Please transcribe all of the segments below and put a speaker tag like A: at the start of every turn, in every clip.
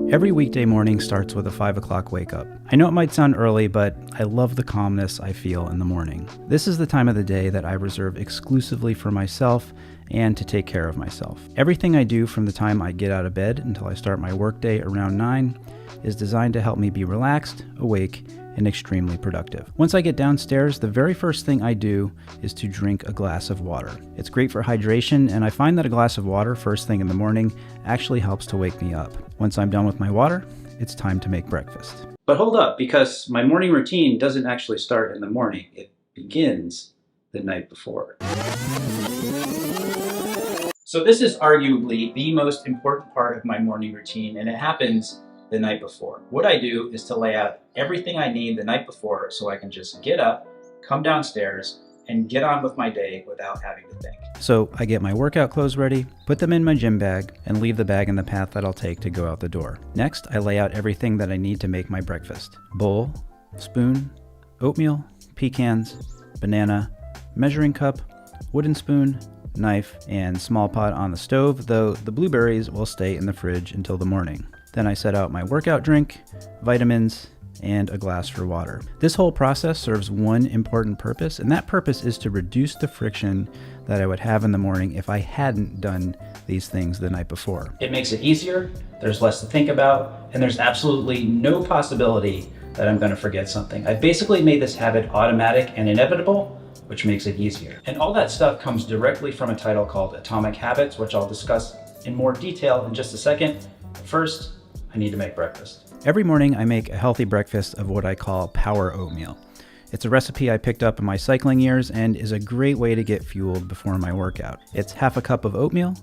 A: Every weekday morning starts with a 5 o'clock wake up. I know it might sound early, but I love the calmness I feel in the morning. This is the time of the day that I reserve exclusively for myself and to take care of myself. Everything I do from the time I get out of bed until I start my workday around 9 is designed to help me be relaxed, awake, and extremely productive. Once I get downstairs, the very first thing I do is to drink a glass of water. It's great for hydration, and I find that a glass of water first thing in the morning actually helps to wake me up. Once I'm done with my water, it's time to make breakfast. But hold up, because my morning routine doesn't actually start in the morning. It begins the night before. So this is arguably the most important part of my morning routine, and it happens the night before. What I do is to lay out everything I need the night before so I can just get up, come downstairs, and get on with my day without having to think. So I get my workout clothes ready, put them in my gym bag, and leave the bag in the path that I'll take to go out the door. Next, I lay out everything that I need to make my breakfast. Bowl, spoon, oatmeal, pecans, banana, measuring cup, wooden spoon, knife, and small pot on the stove, though the blueberries will stay in the fridge until the morning. Then I set out my workout drink, vitamins, and a glass for water. This whole process serves one important purpose, and that purpose is to reduce the friction that I would have in the morning if I hadn't done these things the night before. It makes it easier, there's less to think about, and there's absolutely no possibility that I'm going to forget something. I've basically made this habit automatic and inevitable, which makes it easier. And all that stuff comes directly from a title called Atomic Habits, which I'll discuss in more detail in just a second. First, I need to make breakfast. Every morning I make a healthy breakfast of what I call power oatmeal. It's a recipe I picked up in my cycling years and is a great way to get fueled before my workout. It's half a cup of oatmeal,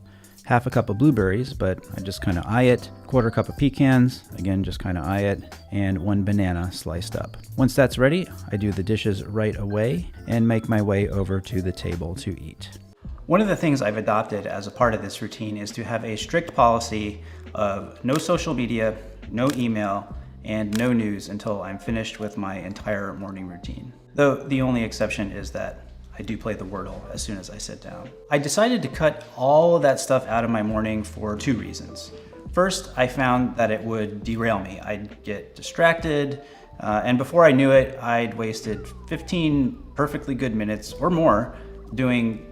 A: half a cup of blueberries, but I just kind of eye it, quarter cup of pecans, again just kind of eye it, and 1 banana sliced up. Once that's ready, I do the dishes right away and make my way over to the table to eat. One of the things I've adopted as a part of this routine is to have a strict policy of no social media, no email, and no news until I'm finished with my entire morning routine. Though the only exception is that I do play the Wordle as soon as I sit down. I decided to cut all of that stuff out of my morning for 2 reasons. First, I found that it would derail me. I'd get distracted, and before I knew it, I'd wasted 15 perfectly good minutes or more doing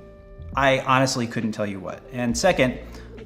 A: I honestly couldn't tell you what. And second,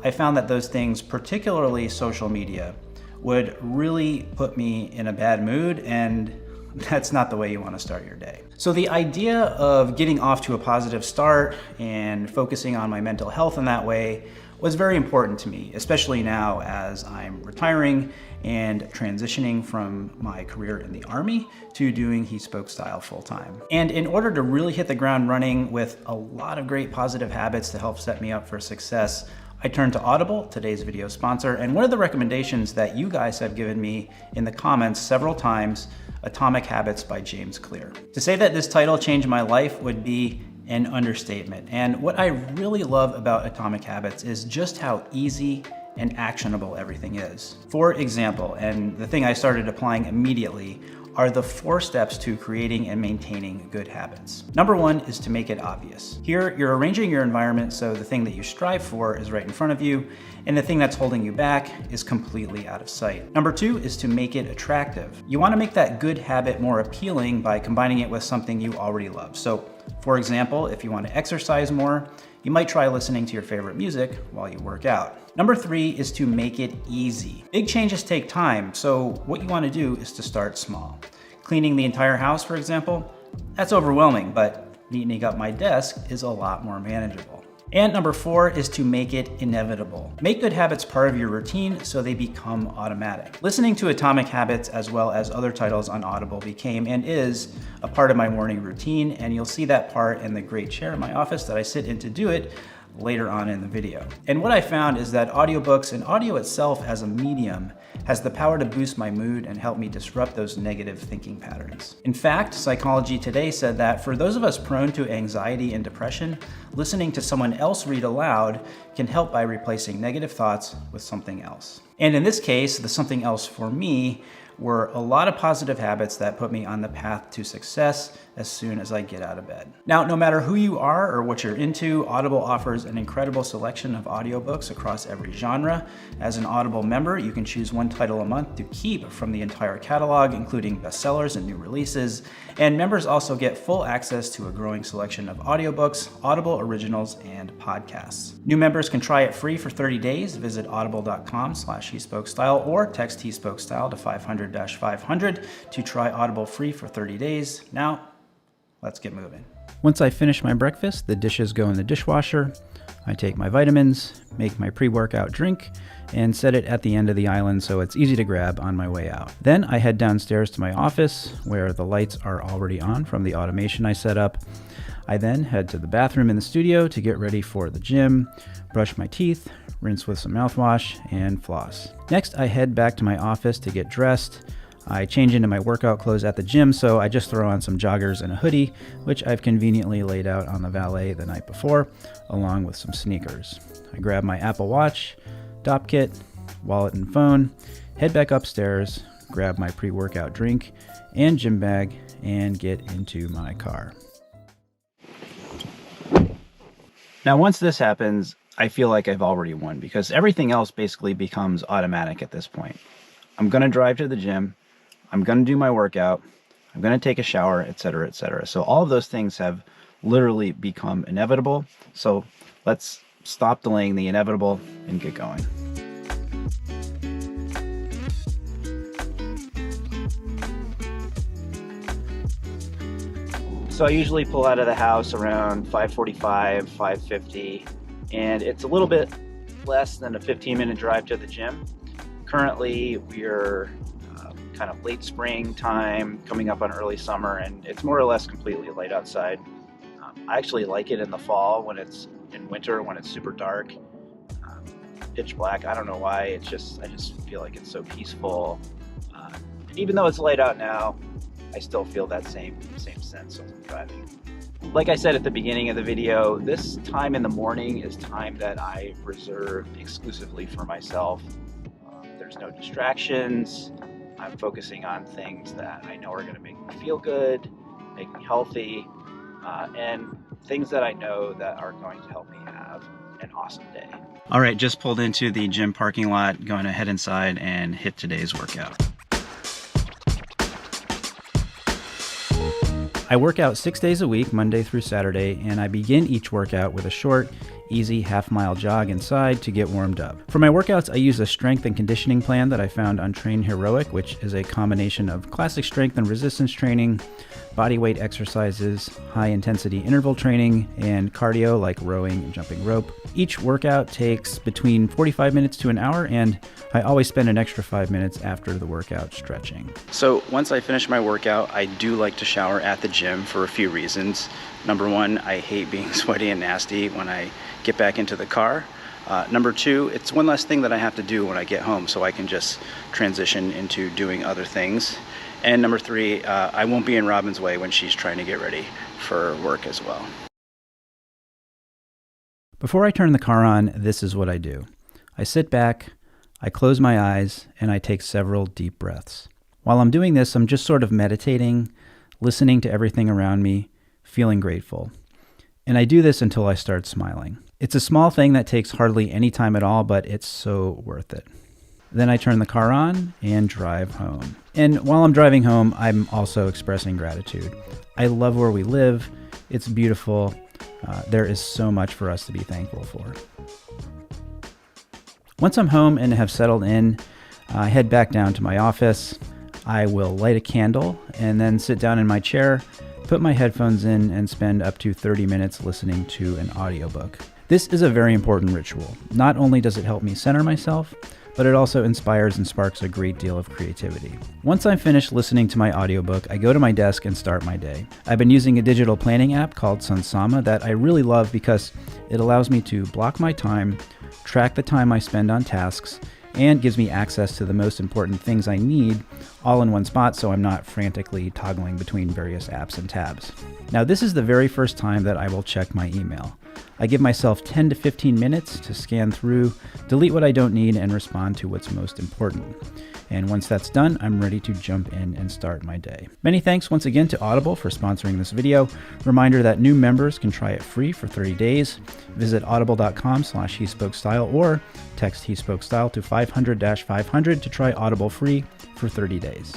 A: I found that those things, particularly social media, would really put me in a bad mood, and that's not the way you want to start your day. So the idea of getting off to a positive start and focusing on my mental health in that way was very important to me, especially now as I'm retiring and transitioning from my career in the Army to doing He Spoke Style full-time. And in order to really hit the ground running with a lot of great positive habits to help set me up for success, I turned to Audible, today's video sponsor, and one of the recommendations that you guys have given me in the comments several times, Atomic Habits by James Clear. To say that this title changed my life would be an understatement. And what I really love about Atomic Habits is just how easy and actionable everything is. For example, and the thing I started applying immediately, are the 4 steps to creating and maintaining good habits. Number 1 is to make it obvious. Here, you're arranging your environment so the thing that you strive for is right in front of you, and the thing that's holding you back is completely out of sight. Number 2 is to make it attractive. You want to make that good habit more appealing by combining it with something you already love. So, for example, if you want to exercise more, you might try listening to your favorite music while you work out. Number 3 is to make it easy. Big changes take time, so what you want to do is to start small. Cleaning the entire house, for example, that's overwhelming, but neatening up my desk is a lot more manageable. And number 4 is to make it inevitable. Make good habits part of your routine so they become automatic. Listening to Atomic Habits as well as other titles on Audible became and is a part of my morning routine, and you'll see that part in the great chair in my office that I sit in to do it later on in the video. And what I found is that audiobooks and audio itself as a medium has the power to boost my mood and help me disrupt those negative thinking patterns. In fact, Psychology Today said that for those of us prone to anxiety and depression, listening to someone else read aloud can help by replacing negative thoughts with something else. And in this case, the something else for me were a lot of positive habits that put me on the path to success as soon as I get out of bed. Now, no matter who you are or what you're into, Audible offers an incredible selection of audiobooks across every genre. As an Audible member, you can choose one title a month to keep from the entire catalog, including bestsellers and new releases. And members also get full access to a growing selection of audiobooks, Audible originals, and podcasts. New members can try it free for 30 days. Visit audible.com/HeSpokeStyle or text HeSpokeStyle to 500-500 to try Audible free for 30 days. Now, let's get moving. Once I finish my breakfast, the dishes go in the dishwasher. I take my vitamins, make my pre-workout drink, and set it at the end of the island so it's easy to grab on my way out. Then I head downstairs to my office where the lights are already on from the automation I set up. I then head to the bathroom in the studio to get ready for the gym, brush my teeth, rinse with some mouthwash, and floss. Next, I head back to my office to get dressed. I change into my workout clothes at the gym, so I just throw on some joggers and a hoodie, which I've conveniently laid out on the valet the night before, along with some sneakers. I grab my Apple Watch, Dopp kit, wallet and phone, head back upstairs, grab my pre-workout drink and gym bag, and get into my car. Now, once this happens, I feel like I've already won because everything else basically becomes automatic at this point. I'm going to drive to the gym. I'm going to do my workout. I'm going to take a shower, etc., etc. So all of those things have literally become inevitable. So let's stop delaying the inevitable and get going. So I usually pull out of the house around 5:45, 5:50, and it's a little bit less than a 15-minute drive to the gym. Currently, we're kind of late spring time, coming up on early summer, and it's more or less completely light outside. I actually like it in the fall when it's in winter, when it's super dark, pitch black. I don't know why. I just feel like it's so peaceful. Even though it's light out now, I still feel that same sense of driving. Like I said at the beginning of the video, this time in the morning is time that I reserve exclusively for myself. There's no distractions. I'm focusing on things that I know are going to make me feel good, make me healthy, and things that I know that are going to help me have an awesome day. All right, just pulled into the gym parking lot, going to head inside and hit today's workout. I work out 6 days a week, Monday through Saturday, and I begin each workout with a short, easy half-mile jog inside to get warmed up. For my workouts, I use a strength and conditioning plan that I found on Train Heroic, which is a combination of classic strength and resistance training, body weight exercises, high-intensity interval training, and cardio like rowing and jumping rope. Each workout takes between 45 minutes to an hour, and I always spend an extra 5 minutes after the workout stretching. So once I finish my workout, I do like to shower at the gym for a few reasons. Number one, I hate being sweaty and nasty when I get back into the car. Number two, it's one less thing that I have to do when I get home, so I can just transition into doing other things. And number three, I won't be in Robin's way when she's trying to get ready for work as well. Before I turn the car on, this is what I do. I sit back, I close my eyes, and I take several deep breaths. While I'm doing this, I'm just sort of meditating, listening to everything around me, feeling grateful. And I do this until I start smiling. It's a small thing that takes hardly any time at all, but it's so worth it. Then I turn the car on and drive home. And while I'm driving home, I'm also expressing gratitude. I love where we live. It's beautiful. There is so much for us to be thankful for. Once I'm home and have settled in, I head back down to my office. I will light a candle and then sit down in my chair, put my headphones in, and spend up to 30 minutes listening to an audiobook. This is a very important ritual. Not only does it help me center myself, but it also inspires and sparks a great deal of creativity. Once I'm finished listening to my audiobook, I go to my desk and start my day. I've been using a digital planning app called Sunsama that I really love because it allows me to block my time, track the time I spend on tasks, and gives me access to the most important things I need all in one spot so I'm not frantically toggling between various apps and tabs. Now, this is the very first time that I will check my email.
B: I give myself 10 to 15 minutes to scan through, delete what I don't need, and respond to what's most important. And once that's done, I'm ready to jump in and start my day. Many thanks once again to Audible for sponsoring this video. Reminder that new members can try it free for 30 days. Visit audible.com/HeSpokeStyle or text HeSpokeStyle to 500-500 to try Audible free for 30 days.